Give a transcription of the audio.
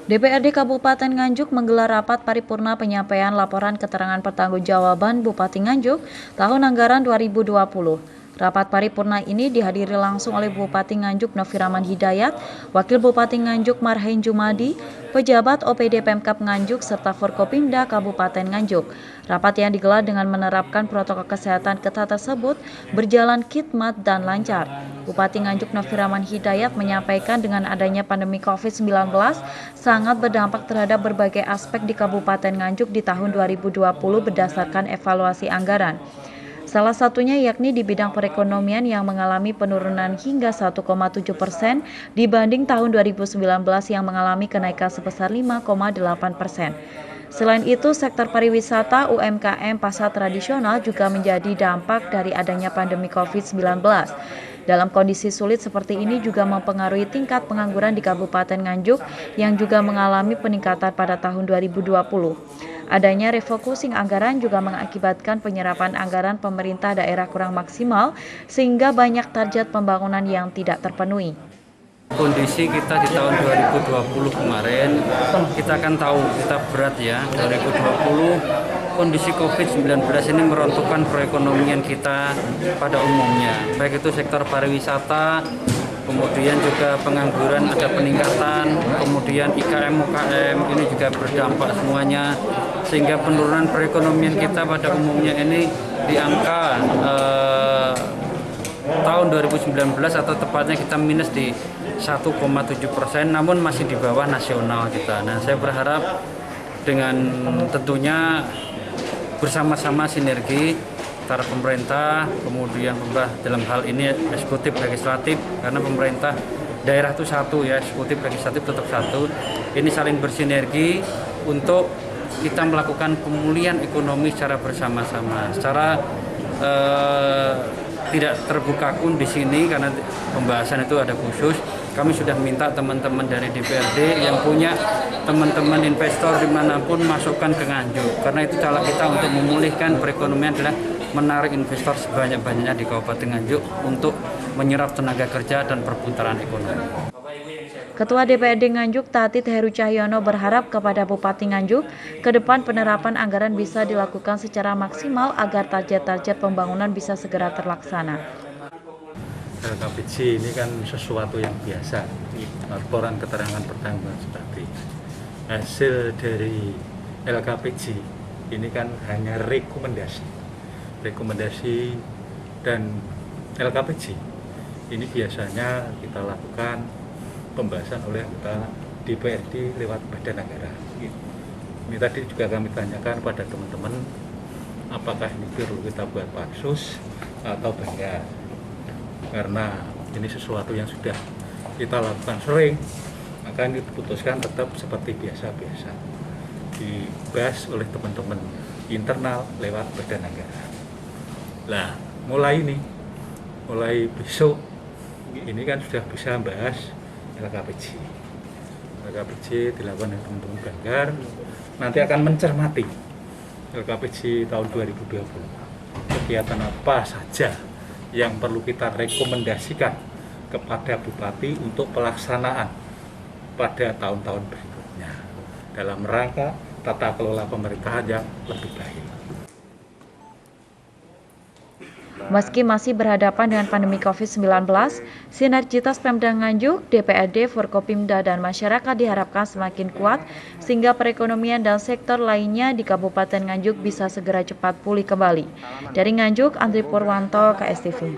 DPRD Kabupaten Nganjuk menggelar rapat paripurna penyampaian laporan keterangan pertanggungjawaban Bupati Nganjuk tahun anggaran 2020. Rapat paripurna ini dihadiri langsung oleh Bupati Nganjuk Noviraman Hidayat, Wakil Bupati Nganjuk Marhen Jumadi, pejabat OPD Pemkab Nganjuk, serta Forkopimda Kabupaten Nganjuk. Rapat yang digelar dengan menerapkan protokol kesehatan ketat tersebut berjalan khidmat dan lancar. Bupati Nganjuk Noviraman Hidayat menyampaikan dengan adanya pandemi COVID-19 sangat berdampak terhadap berbagai aspek di Kabupaten Nganjuk di tahun 2020 berdasarkan evaluasi anggaran. Salah satunya yakni di bidang perekonomian yang mengalami penurunan hingga 1,7% dibanding tahun 2019 yang mengalami kenaikan sebesar 5,8%. Selain itu, sektor pariwisata, UMKM, pasar tradisional juga menjadi dampak dari adanya pandemi COVID-19. Dalam kondisi sulit seperti ini juga mempengaruhi tingkat pengangguran di Kabupaten Nganjuk yang juga mengalami peningkatan pada tahun 2020. Adanya refocusing anggaran juga mengakibatkan penyerapan anggaran pemerintah daerah kurang maksimal sehingga banyak target pembangunan yang tidak terpenuhi. Kondisi kita di tahun 2020 kemarin, kita kan tahu kita berat ya, 2020 kondisi COVID-19 ini merontokkan perekonomian kita pada umumnya, baik itu sektor pariwisata, kemudian juga pengangguran ada peningkatan, kemudian IKM-UKM ini juga berdampak semuanya, sehingga penurunan perekonomian kita pada umumnya ini di angka tahun 2019 atau tepatnya kita minus di 1,7%, namun masih di bawah nasional kita. Nah, saya berharap dengan tentunya bersama-sama sinergi antara pemerintah, kemudian pemerintah dalam hal ini eksekutif legislatif, karena pemerintah daerah itu satu ya, eksekutif legislatif tetap satu. Ini saling bersinergi untuk kita melakukan pemulihan ekonomi secara bersama-sama, secara tidak terbuka pun di sini karena pembahasan itu ada khusus. Kami sudah minta teman-teman dari DPRD yang punya teman-teman investor dimanapun masukkan ke Nganjuk, karena itu cara kita untuk memulihkan perekonomian adalah menarik investor sebanyak-banyaknya di Kabupaten Nganjuk untuk menyerap tenaga kerja dan perputaran ekonomi. Ketua DPRD Nganjuk Tatit Heru Cahyono berharap kepada Bupati Nganjuk ke depan penerapan anggaran bisa dilakukan secara maksimal agar target-target pembangunan bisa segera terlaksana. LKPJ ini kan sesuatu yang biasa, laporan keterangan pertanggungan tadi. Hasil dari LKPJ ini kan hanya rekomendasi dan LKPJ ini biasanya kita lakukan pembahasan oleh anggota DPRD lewat badan anggaran. Ini tadi juga kami tanyakan pada teman-teman apakah ini perlu kita buat pansus atau enggak, karena ini sesuatu yang sudah kita lakukan sering, maka ini diputuskan tetap seperti biasa-biasa dibahas oleh teman-teman internal lewat badan anggaran. Nah, mulai besok ini kan sudah bisa membahas LKPJ dilakukan oleh teman-teman Banggar, nanti akan mencermati LKPJ tahun 2020 kegiatan apa saja yang perlu kita rekomendasikan kepada Bupati untuk pelaksanaan pada tahun-tahun berikutnya dalam rangka tata kelola pemerintahan yang lebih baik. Meski masih berhadapan dengan pandemi COVID-19, sinergitas Pemda Nganjuk, DPRD, Forkopimda, dan masyarakat diharapkan semakin kuat sehingga perekonomian dan sektor lainnya di Kabupaten Nganjuk bisa segera cepat pulih kembali. Dari Nganjuk, Andri Purwanto, KSTV.